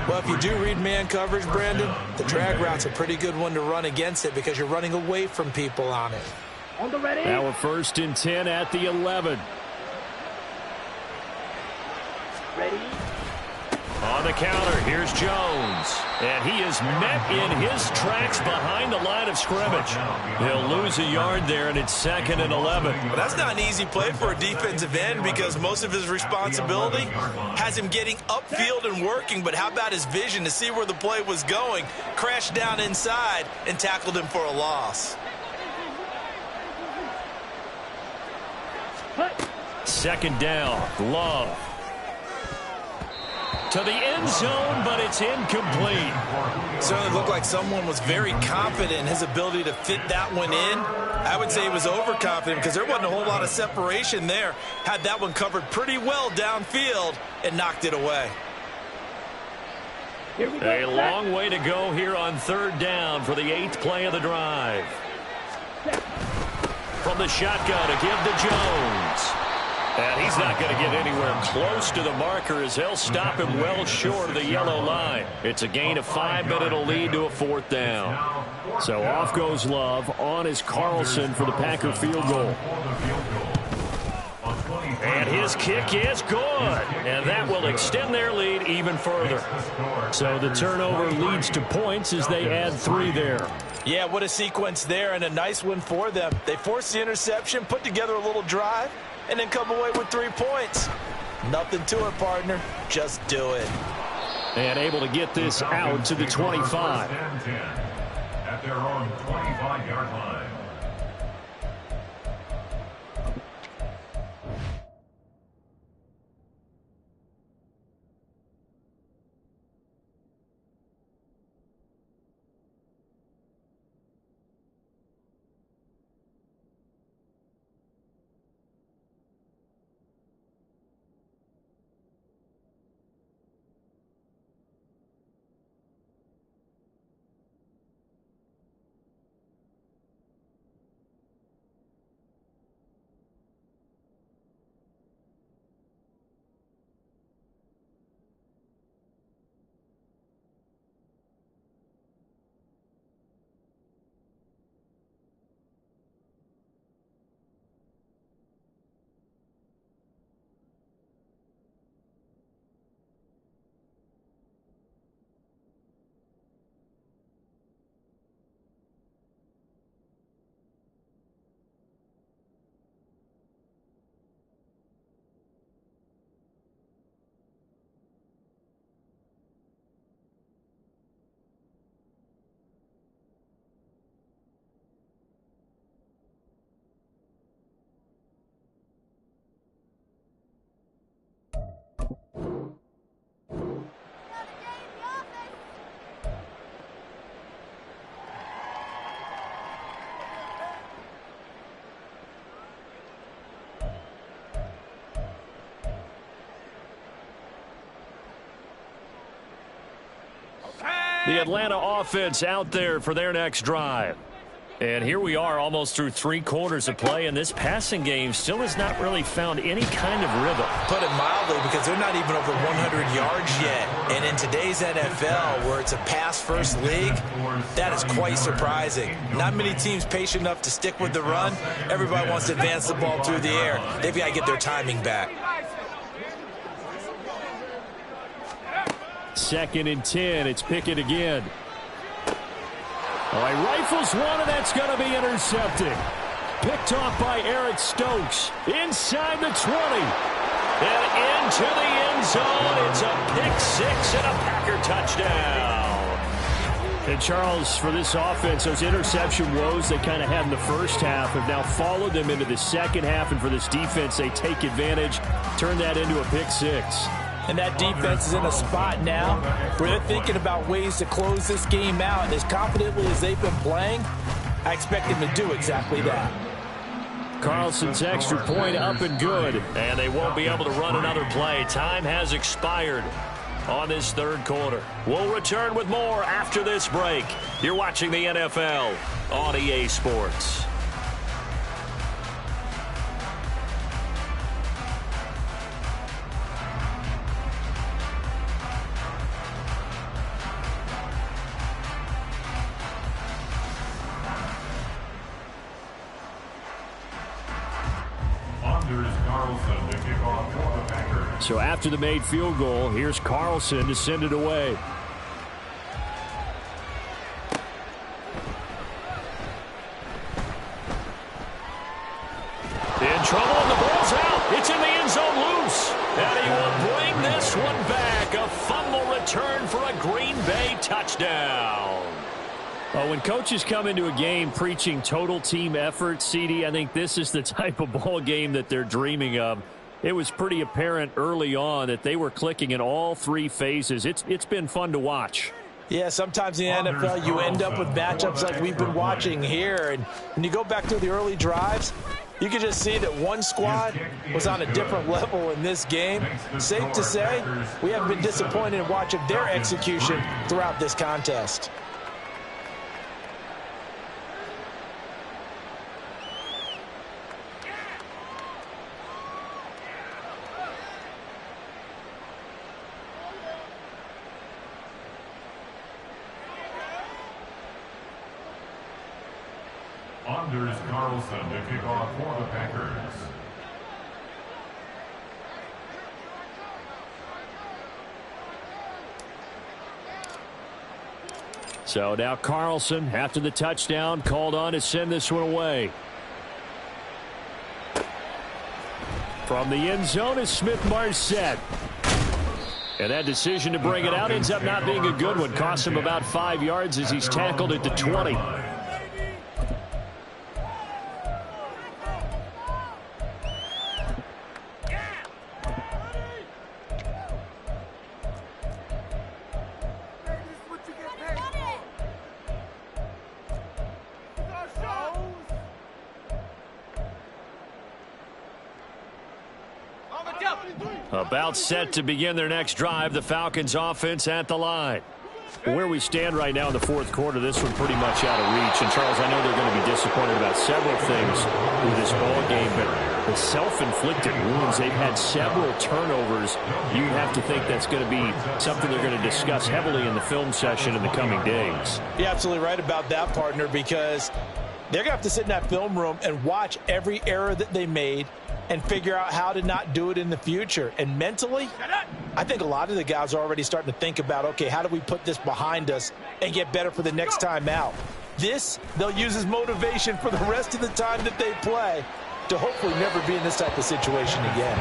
Well, if you do read man coverage, Brandon, the drag route's a pretty good one to run against it because you're running away from people on it. On the ready. Now a 1st and 10 at the 11. Ready. On the counter, here's Jones. And he is met in his tracks behind the line of scrimmage. He'll lose a yard there, and it's 2nd and 11. Well, that's not an easy play for a defensive end because most of his responsibility has him getting upfield and working. But how about his vision to see where the play was going? Crashed down inside and tackled him for a loss. second down. Love to the end zone, but it's incomplete. Certainly looked like someone was very confident in his ability to fit that one in. I would say he was overconfident because there wasn't a whole lot of separation there. Had that one covered pretty well downfield and knocked it away. A long way to go here on third down for the 8th play of the drive. From the shotgun to give to Jones. And he's not going to get anywhere close to the marker as they'll stop him well short of the yellow line. It's a gain of 5, but it'll lead to a 4th down. So off goes Love. On is Carlson for the Packer field goal. And his kick is good. And that will extend their lead even further. So the turnover leads to points as they add 3 there. Yeah, what a sequence there, and a nice one for them. They forced the interception, put together a little drive, and then come away with 3 points. Nothing to it, partner. Just do it. And able to get this out to the 25. At their own 25-yard line. The Atlanta offense out there for their next drive. And here we are almost through 3 quarters of play, and this passing game still has not really found any kind of rhythm. Put it mildly, because they're not even over 100 yards yet. And in today's NFL, where it's a pass-first league, that is quite surprising. Not many teams patient enough to stick with the run. Everybody wants to advance the ball through the air. They've got to get their timing back. 2nd and 10. It's Pickett again. All right, rifles one, and that's going to be intercepted. Picked off by Eric Stokes. Inside the 20. And into the end zone. It's a pick 6 and a Packer touchdown. And Charles, for this offense, those interception woes they kind of had in the first half have now followed them into the second half. And for this defense, they take advantage, turn that into a pick 6. And that defense is in a spot now where they're thinking about ways to close this game out. And as confidently as they've been playing, I expect them to do exactly that. Carlson's extra point up and good. And they won't be able to run another play. Time has expired on this 3rd quarter. We'll return with more after this break. You're watching the NFL on EA Sports. So after the made field goal, here's Carlson to send it away. In trouble, and the ball's out. It's in the end zone loose. And he will bring this one back. A fumble return for a Green Bay touchdown. Well, when coaches come into a game preaching total team effort, CD, I think this is the type of ball game that they're dreaming of. It was pretty apparent early on that they were clicking in all three phases. It's been fun to watch. Yeah, sometimes in the NFL you end up with matchups like we've been watching here. And when you go back to the early drives, you can just see that one squad was on a different level in this game. Safe to say, we haven't been disappointed in watching their execution throughout this contest. Anders Carlson to kick off for the Packers. So now Carlson, after the touchdown, called on to send this one away. From the end zone is Smith-Marset. And that decision to bring it out ends up not being a good one. Cost him about 5 yards as he's tackled at the 20. About set to begin their next drive, the Falcons offense at the line. Where we stand right now in the fourth quarter, this one pretty much out of reach. And, Charles, I know they're going to be disappointed about several things with this ball game, but the self-inflicted wounds, they've had several turnovers. You have to think that's going to be something they're going to discuss heavily in the film session in the coming days. You're absolutely right about that, partner, because they're going to have to sit in that film room and watch every error that they made and figure out how to not do it in the future. And mentally, I think a lot of the guys are already starting to think about, okay, how do we put this behind us and get better for the next time out? This, they'll use as motivation for the rest of the time that they play to hopefully never be in this type of situation again.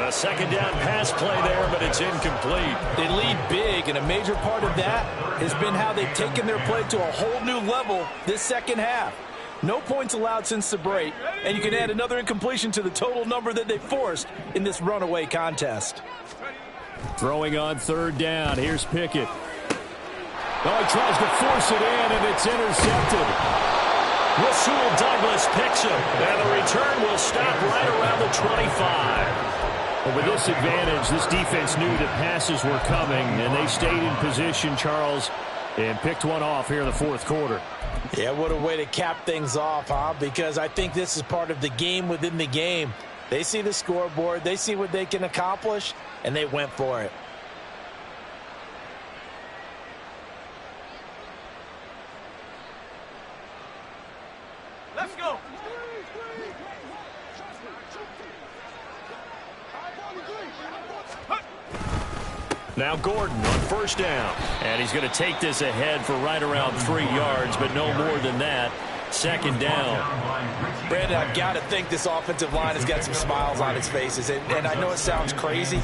A second down pass play there, but it's incomplete. They lead big, and a major part of that has been how they've taken their play to a whole new level this second half. No points allowed since the break, and you can add another incompletion to the total number that they forced in this runaway contest. Throwing on third down. Here's Pickett. Oh, he tries to force it in, and it's intercepted. Rasul Douglas picks him, and the return will stop right around the 25. But with this advantage, this defense knew that passes were coming, and they stayed in position, Charles, and picked one off here in the fourth quarter. Yeah, what a way to cap things off, huh? Because I think this is part of the game within the game. They see the scoreboard, they see what they can accomplish, and they went for it. Let's go. Now Gordon on first down. And he's going to take this ahead for right around 3 yards, but no more than that. Second down. Brandon, I've got to think this offensive line has got some smiles on its faces. And I know it sounds crazy,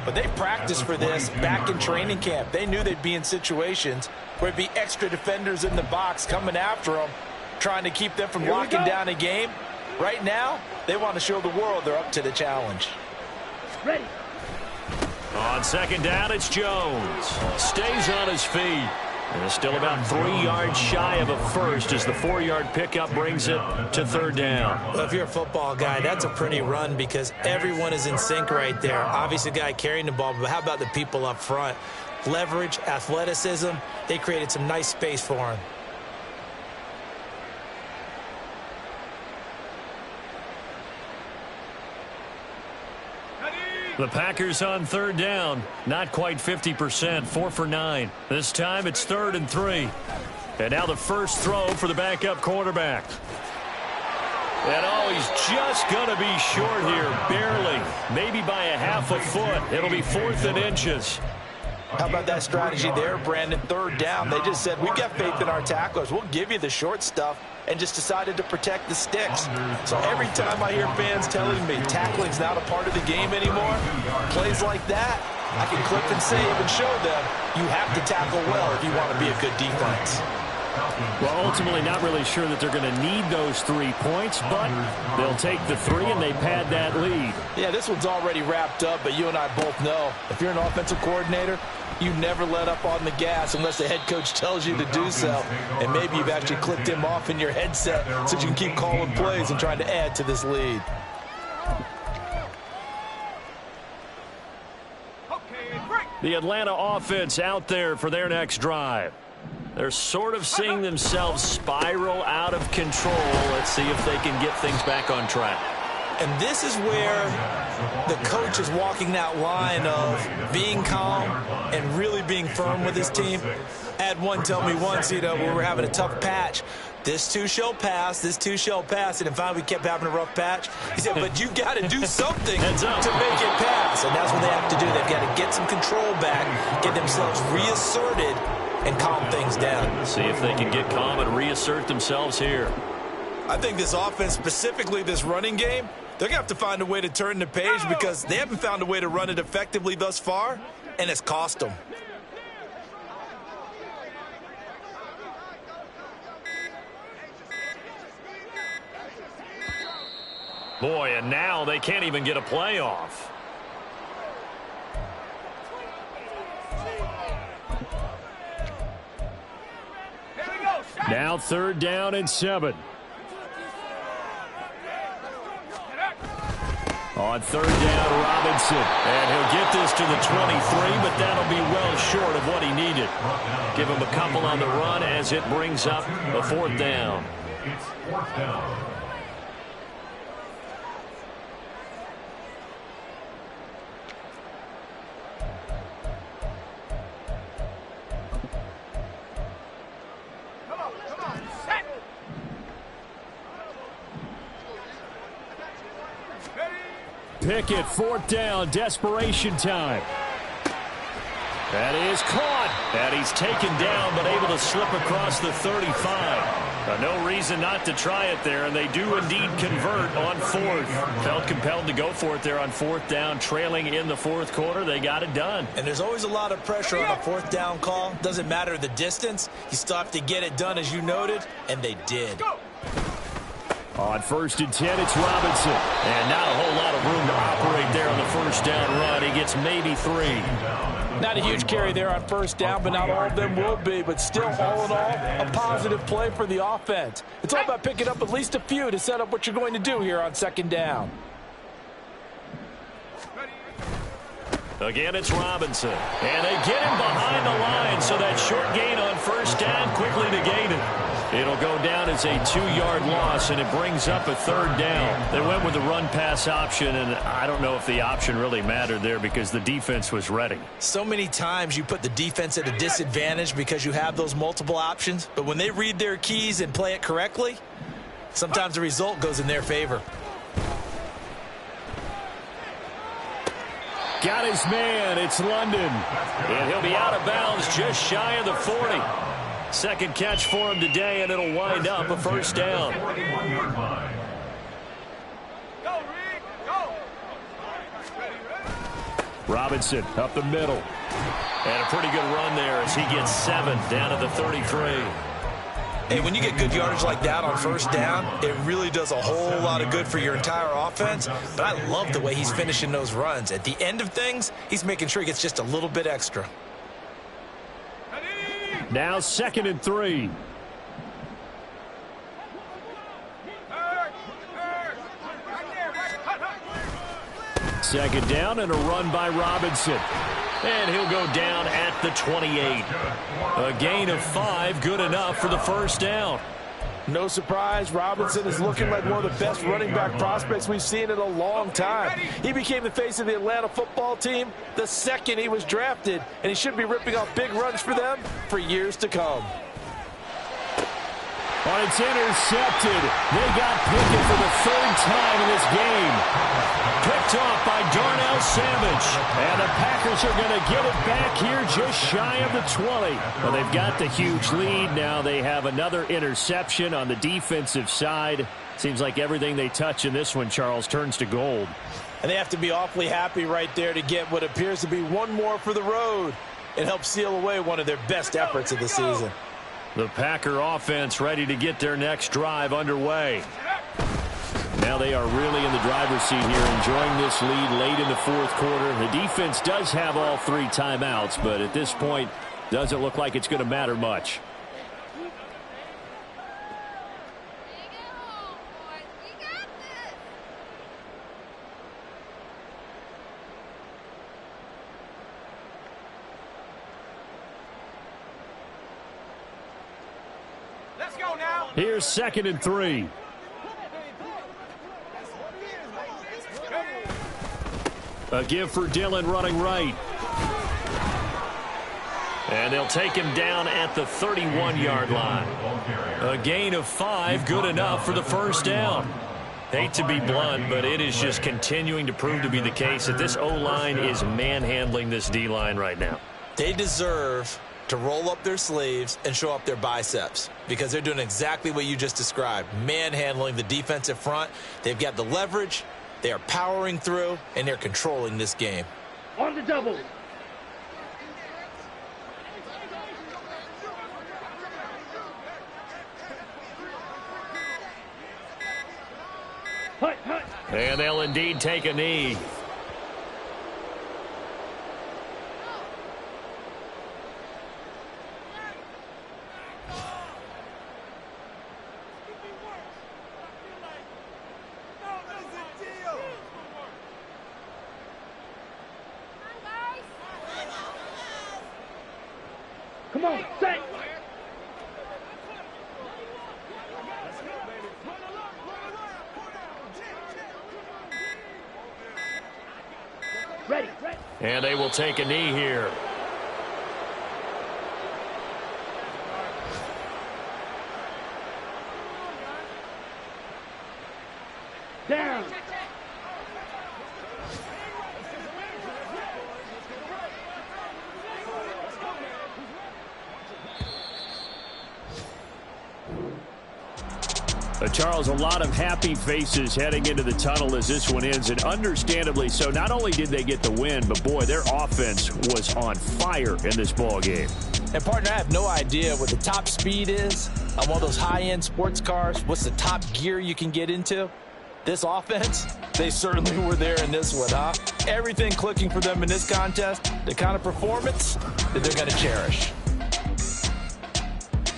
but they practiced for this back in training camp. They knew they'd be in situations where it'd be extra defenders in the box coming after them, trying to keep them from locking down a game. Right now, they want to show the world they're up to the challenge. Ready. On second down, it's Jones. Stays on his feet. And still about 3 yards shy of a first as the 4-yard pickup brings it to third down. Well, if you're a football guy, that's a pretty run because everyone is in sync right there. Obviously, the guy carrying the ball, but how about the people up front? Leverage, athleticism, they created some nice space for him. The Packers on third down. Not quite 50%, 4 for 9. This time it's 3rd and 3. And now the first throw for the backup quarterback. And oh, he's just going to be short here, barely. Maybe by a half a foot. It'll be 4th and inches. How about that strategy there, Brandon? Third down. They just said, we've got faith in our tacklers. We'll give you the short stuff, and just decided to protect the sticks. So every time I hear fans telling me tackling's not a part of the game anymore, plays like that, I can clip and save and show them you have to tackle well if you want to be a good defense. Well, ultimately not really sure that they're going to need those 3 points, but they'll take the 3 and they pad that lead. Yeah, this one's already wrapped up, but you and I both know if you're an offensive coordinator, you never let up on the gas unless the head coach tells you to do so. And maybe you've actually clicked him off in your headset so you can keep calling plays and trying to add to this lead. The Atlanta offense out there for their next drive. They're sort of seeing themselves spiral out of control. Let's see if they can get things back on track. And this is where the coach is walking that line of being calm and really being firm with his team. I had one tell me once, we were having a tough patch. This too shall pass, this too shall pass. And finally we kept having a rough patch. He said, but you got to do something to make it pass. And that's what they have to do. They've got to get some control back, get themselves reasserted, and calm things down. See if they can get calm and reassert themselves here. I think this offense, specifically this running game, they're going to have to find a way to turn the page because they haven't found a way to run it effectively thus far, and it's cost them. Boy, and now they can't even get a playoff. Now 3rd down and 7. On 3rd down, Robinson. And he'll get this to the 23, but that'll be well short of what he needed. Give him a couple on the run as it brings up a 4th down. It's 4th down. Pickett, 4th down, desperation time. That is caught. And he's taken down, but able to slip across the 35. No reason not to try it there, and they do indeed convert on 4th. Felt compelled to go for it there on 4th down, trailing in the 4th quarter. They got it done. And there's always a lot of pressure on a 4th down call. Doesn't matter the distance. You still have to get it done, as you noted, and they did. On 1st and 10, it's Robinson. And not a whole lot of room to operate there on the 1st down run. He gets maybe 3. Not a huge carry there on 1st down, but not all of them will be. But still, all in all, a positive play for the offense. It's all about picking up at least a few to set up what you're going to do here on 2nd down. Again, it's Robinson. And they get him behind the line, so that short gain on 1st down quickly negated. It'll go down as a 2-yard loss, and it brings up a 3rd down. They went with the run-pass option, and I don't know if the option really mattered there because the defense was ready. So many times you put the defense at a disadvantage because you have those multiple options, but when they read their keys and play it correctly, sometimes the result goes in their favor. Got his man. It's London. And he'll be out of bounds just shy of the 40. Second catch for him today, and it'll wind up a 1st down. Robinson up the middle. And a pretty good run there as he gets 7 down at the 33. Hey, when you get good yardage like that on 1st down, it really does a whole lot of good for your entire offense. But I love the way he's finishing those runs. At the end of things, he's making sure he gets just a little bit extra. Now 2nd and 3. Second down and a run by Robinson. And he'll go down at the 28. A gain of 5, good enough for the 1st down. No surprise, Robinson is looking like one of the best running back prospects we've seen in a long time. He became the face of the Atlanta football team the second he was drafted, and he should be ripping off big runs for them for years to come. But it's intercepted. They got Pickett for the 3rd time in this game. Picked off by Darnell Savage. And the Packers are going to get it back here just shy of the 20. Well, they've got the huge lead. Now they have another interception on the defensive side. Seems like everything they touch in this one, Charles, turns to gold. And they have to be awfully happy right there to get what appears to be one more for the road. It helps seal away one of their best efforts of the season. The Packer offense ready to get their next drive underway. Now they are really in the driver's seat here, enjoying this lead late in the fourth quarter. The defense does have all 3 timeouts, but at this point, doesn't look like it's going to matter much. Let's go now. Here's 2nd and 3. A give for Dillon running right. And they'll take him down at the 31-yard line. A gain of 5, good enough for the first down. Hate to be blunt, but it is just continuing to prove to be the case that this O-line is manhandling this D-line right now. They deserve to roll up their sleeves and show up their biceps because they're doing exactly what you just described, manhandling the defensive front. They've got the leverage, they are powering through, and they're controlling this game. On the double. And they'll indeed take a knee. Come on, set. Ready. And they will take a knee here. Down. Charles, a lot of happy faces heading into the tunnel as this one ends, and understandably so. Not only did they get the win, but boy, their offense was on fire in this ball game. And partner, I have no idea what the top speed is on one of those high-end sports cars. What's the top gear you can get into? This offense, they certainly were there in this one, huh? Everything clicking for them in this contest, the kind of performance that they're going to cherish.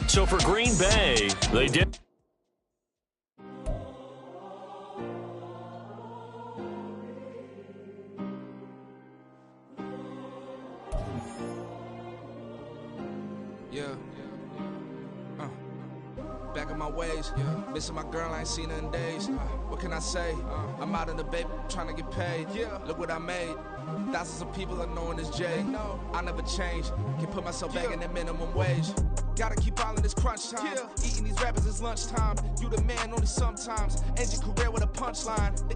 So for Green Bay, they did. Back in my ways, missing my girl, I ain't seen her in days. What can I say? I'm out in the baby, trying to get paid. Look what I made. Thousands of people are knowing this Jay. I never change. Can put myself back in that minimum wage. Gotta keep all in this crunch time. Eating these rappers is lunchtime. You the man only sometimes. End your career with a punchline.